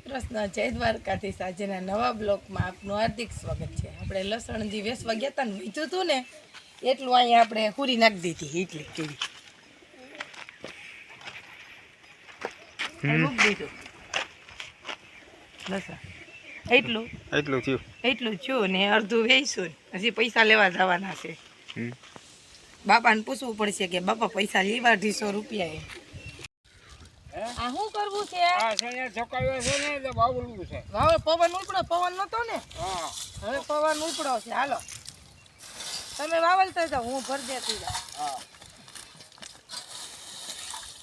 કૃષ્ણ જય દ્વારકાધીશ આજના નવા બ્લોગમાં આપનું હાર્દિક સ્વાગત છે। આપણે લસણ જે વેસવા ગયા હતા ને વીધું હતું ને એટલું અહીંયા આપણે પૂરી નાખી દીધી એટલી કેવી મૂકી દીધું લસણ એટલું થયું ને અડધું વેચશું હજી પૈસા લેવા જવાના છે। બાપાને પૂછવું પડશે કે બાપા પૈસા લેવા 250 રૂપિયા આ શું કરવું છે? આ છે છોકરીઓ છે ને તો વાવલું છે। વાવ પવન ઉપડો પવન નતો ને? હા હવે પવન ઉપડો છે। હાલો તમે વાવલતા જાઓ હું ભર દેતી જાઉં। હા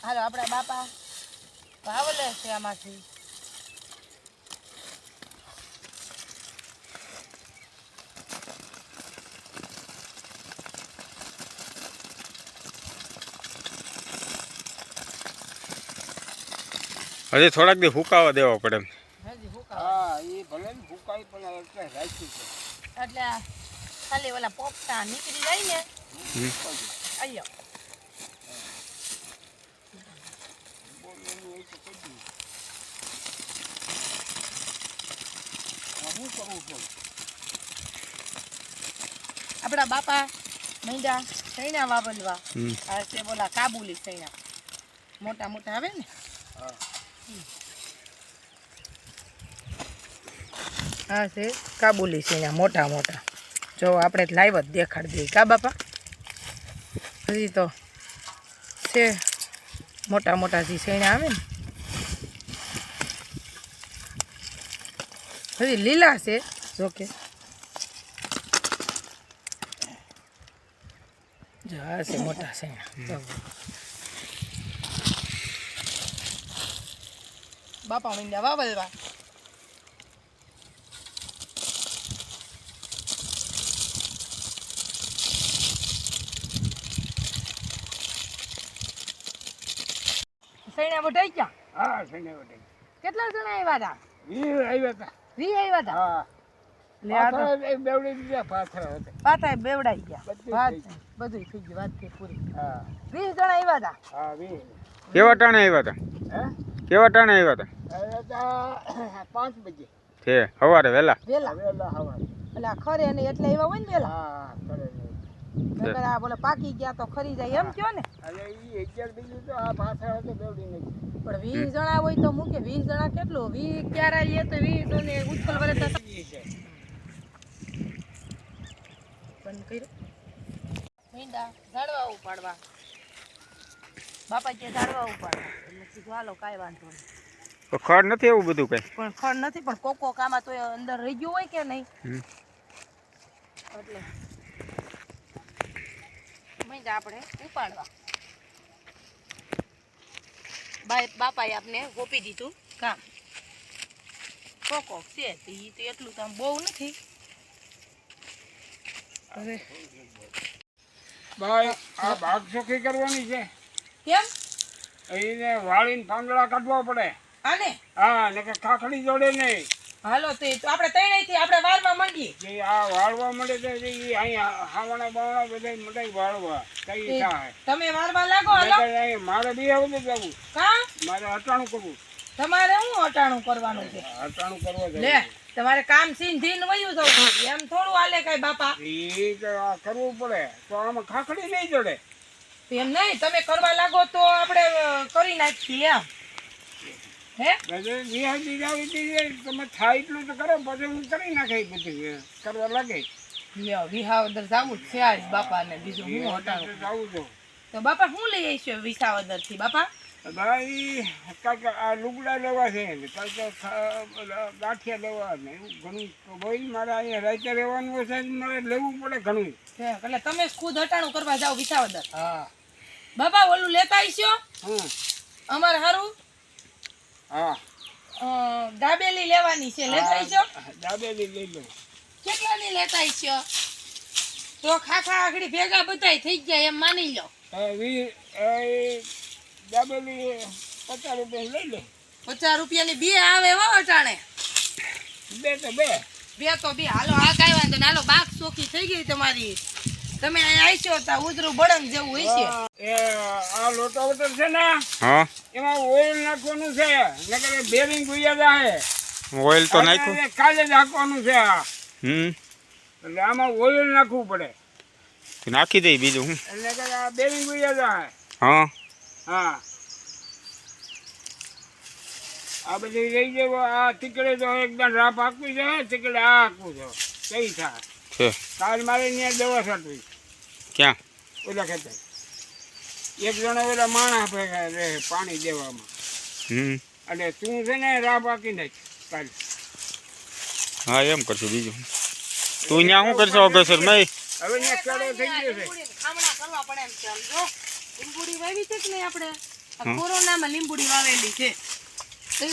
હાલો આપણા બાપા વાવલે છે આમાંથી હજી થોડાક દી હુકાવા દેવા પડે। હજી હુકા હા એ ભલે ને ફૂકાઈ પણ એટલે રાખ્યું છે એટલે ખાલી ઓલા પોપટા નીકળી જાય ને આયો આપણા બાપા મૈંડા સૈણા વાવલવા આ છે બોલા કાબુલી સૈણા મોટા મોટા આવે ને હા છે કાબુલી સૈણા મોટા મોટા જો આપણે લાઈવ જ દેખાડી દઈએ કા બાપા હજી તો છે મોટા મોટા જે સૈણા આવે ને હજી લીલા છે જોકે જો આ છે મોટા સૈણા બાપા મીંડા વાવલવા સૈણા વઢાઈ ગયા? હા સૈને વટે કેટલા જણા આવ્યા હતા? 20 આવ્યા હતા 20 આવ્યા હતા? હા લે આ તો પાથરા બેવડી દીધા પાથરા હતા પાતાય બેવડાઈ ગયા બધું થઈ બધું થઈ ગયું વાત થઈ પૂરી હા 20 જણા આવ્યા હતા હા 20 કેવા ટાણે આવ્યા હતા? હે કેવા ટાણે આવ્યા હતા? આવ્યા હતા 5 વાગે છે સવારે વહેલા? વેલા વેલા હવારે એટલે આ ખરે ને એટલે આવ્યા હોય ને વેલા હા કરે ને નકર આ બોલે પાકી ગયા તો ખરી જાય એમ કયો ને અરે ઈ 11 દીધું તો આ પાથરા હતો બેવડી નહીં પણ 20 જણા હોય તો મૂકે 20 જણા કેટલું 20 ક્યારે લે તો 20 ને ઉછલ વરે તો પણ કર્યું મીંડા ઝાડવા ઉપાડવા બાપા કે ઝાડવા ઉપાડવા એટલે કીધું હાલો કાંઈ વાંધો નહીં તો ખડ નથી એવું બધું કઈ? પણ ખડ નથી પણ કોકો કામાં તો અંદર રહી ગયું હોય કે નહીં એટલે મીંડા આપણે ઉપાડવા બાપાએ આપને ગોપી દીધું કામ કોકો છે તો એ તો એટલું તો આમ બહુ નથી હવે ભાઈ આ ભાગ ચોખ્ખી કરવાની છે કેમ એને વાળીને પાંદડા કાઢવા પડે આને હા ને કે ખાખડી જોડે નહીં હાલો તો આપણે તૈયારી આપણે વારવા માંડીએ જે આ વાળવા મળે તો એ અહીંયા હાવણા બાવણા બધા મડાઈ વાળવા કઈ થાય તમે વારવા લાગો હાલો મારે બી આવું જવું કા મારે હટાણું કરવું તમારે શું અટાણું કરવાનું છે હટાણું કરવા લે તમારે કામ સીન વયું જવું એમ થોડું હાલે કઈ બાપા એ તો આ કરવું પડે તો આમાં ખાખડી નહીં જોડે એમ નહીં તમે કરવા લાગો તો આપણે કરી નાખીએ એમ હે તમે થાય એટલું તો કરો પછી હું કરી નાખે બધું કરવા લાગે લ્યો વિહાવદર જાવું જ છે આજ બાપાને બીજું હું હટાણું જાવું છું તો બાપા શું લઈ આવીશું વિસાવદર થી બાપા ભાઈ કાંઈક આ લુગડા લેવા છે કાંઈક ગાંઠિયા લેવા ને એવું ઘણું તો ભાઈ મારે અહીંયા રાતે રહેવાનું હોય છે મારે લેવું પડે ઘણું એટલે તમે ખુદ હટાણું કરવા જાઓ વિસાવદર હા બાપા ઓલું લેતા આવીશો હમ અમારે હારું હા દાબેલી લેવાની છે લેતા આવીશો દાબેલી લઈ લો કેટલાની લેતા આવીશો તો ખાખા આગળ ભેગા બધાય થઈ ગયા એમ માની લો દાબેલી 50 રૂપિયા લઈ લો 50 રૂપિયાની બે આવે હો અટાણે બે તો બે હાલો આ કાંઈ વાંધો ને હાલો બાગ ચોખ્ખી થઈ ગઈ તમારી તમે અહીંયા આવીશો તો ઉધરું બળંગ જેવું હશે એ આ લોટો વટર છે ને હા એમાં ઓઇલ નાખવાનું છે નકર બેરિંગ ગુયા જાય ઓઇલ તો નાખ્યું. આજે કાલે જ નાખવાનું છે આ. હમ એટલે આમાં ઓઇલ નાખવું પડે નાખી દઈ બીજું હું. એટલે કે આ બેરિંગ વહી જાય. હા હા આ બધી રહી જાય આ તીકડે તો એકદમ રાપ આખવું છે તીકડે આ આખવું છે કઈ થાય છે. કાલ મારે ત્યાં દવા છાંટવી ક્યાં? ઓલા ખેતર એક જણા ઓલા માણસ ભેગા રહે પાણી દેવામાં હમ અને તું છે ને રાપ આખી નાખ કાલ હા એમ કરશું બીજું હું. તું અહીંયા શું કરશો અગસર ભાઈ? હવે ત્યાં કેળો થઈ ગયો છે ખામણા કરવા પડે એમ છે. આમ જો લીંબુડી વાવી છે કે નહીં આપણે આ કોરોનામાં લીંબુડી વાવેલી છે.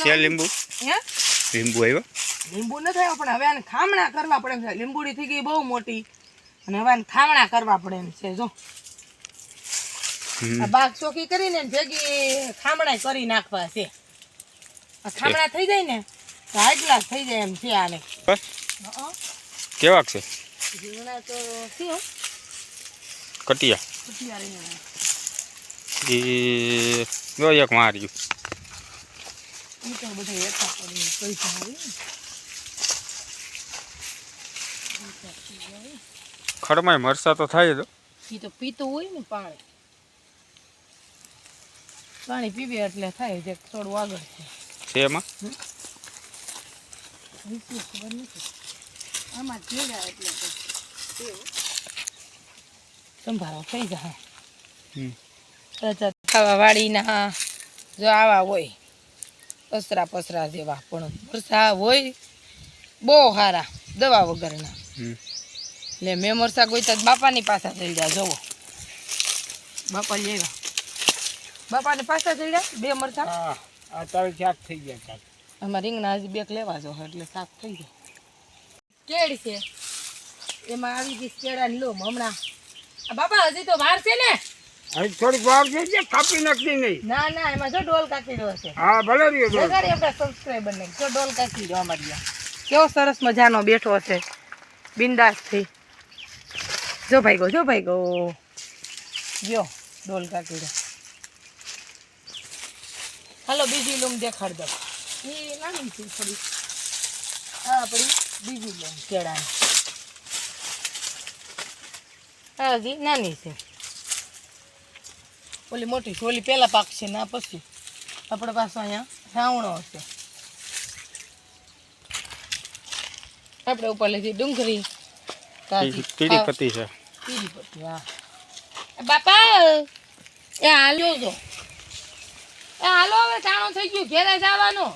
છે લીંબુ? હે લીંબુ આવ્યો? લીંબુ ન થાય પણ હવે આને ખામણા કરવા પડે એમ છે. લીંબુડી થઈ ગઈ બહુ મોટી અને હવે આને ખામણા કરવા પડે એમ છે. જો આ બાગ ચોકી કરીને ને ભેગી ખામણા કરી નાખવા છે. આ ખામણા થઈ જાય ને તો આટલા થઈ જાય એમ છે આને. બસ કેવાક છે? રીંગણા તો છે હો. કટિયા કટિયા રીંગણા. એ જો એક માર્યું. ઈ તો બધા હેઠા પડી પૈસા આવી ને. ખડમાય મરસા તો થાય તો. ઈ તો પીતું હોય ને પાણી. પાણી પીવે એટલે થાય છે થોડું આગળ છે. છે એમાં વિશે ખબર નથી. આમાં જેડા એટલે તો સંભાળો થઈ જાય. ખાવા વાળીના જો આવા હોય પસરા પસરા જેવા પણ મરસા હોય બહુ સારા દવા વગરના. એટલે મેં મરસા ગોઈતા બાપાની પાછા થઈ ગયા જોવો. બાપા લેવા બાપાની પાછા થઈ ગયા 2 મરસા. હા આ તારે શાક થઈ ગયા શાક આમાં રીંગણા હજી 2 લેવા જો એટલે શાક થઈ જાય. કેળ છે એમાં આવી ગઈ કેળાની લોમ હમણાં. આ બાપા હજી તો વાર છે ને. હવે થોડીક વાર છે જે કાપી નાખતી નહીં. ના ના એમાં જો ડોલ કાકી રહ્યો છે. હા ભલે રહ્યો તો. લગાડી આપણા સબસ્ક્રાઈબર ને જો ડોલ કાકી રહ્યો અમારી ત્યાં. કેવો સરસ મજાનો બેઠો છે બિંદાસ થઈ. જો ભાઈ ગો ગયો ડોલ કાકી રહ્યો. હાલો બીજી લૂમ દેખાડ દો. એ નાની છે થોડી. હા આપણી બીજી લૂમ કેળાની. હા હજી નાની છે. ઓલી મોટી છે ઓલી પહેલા પાક છે ના પછી આપણે પાછો અહીંયા રાવણો હશે. આપણે ઉપર લીધી ડુંગળી કીડી પતી છે. પીરી હા બાપા એ હાલો જો એ હાલો હવે ટાણું થઈ ગયું ઘેરે જવાનું.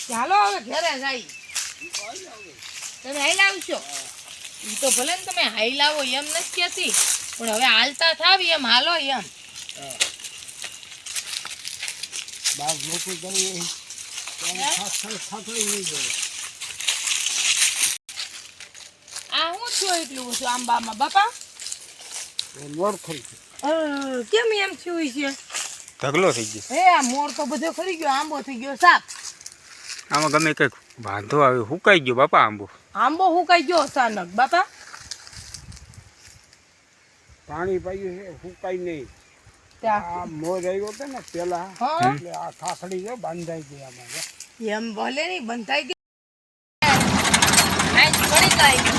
ચાલો હવે ઘેરે જાય. તમે હાઈ લાવશો એ તો ભલે ને તમે હાઈ લાવો એમ નથી કહેતી પણ હવે હાલતા થાવી એમ હાલો એમ. બાર લોકો કરી આ હું છું એટલું છું આંબામાં બાપા મોર ખરી કેમ એમ થયું છે? ઢગલો થઈ ગયો. હે આ મોર તો બધો ખરી ગયો આંબો થઈ ગયો સાપ. આમાં ગમે કંઈક વાંધો આવ્યો હુકાઈ ગયો બાપા આંબો. આંબો હુકાઈ ગયો અચાનક બાપા. પાણી પાયું છે હુકાય નહીં. ત્યાં આ મોર આવ્યો હતો ને પેલા હા એટલે આ ખાખડી જો બાંધાઈ ગઈ આમાં એમ ભલે નહીં બંધાઈ ગઈ. આજ ઘણી કાંઈ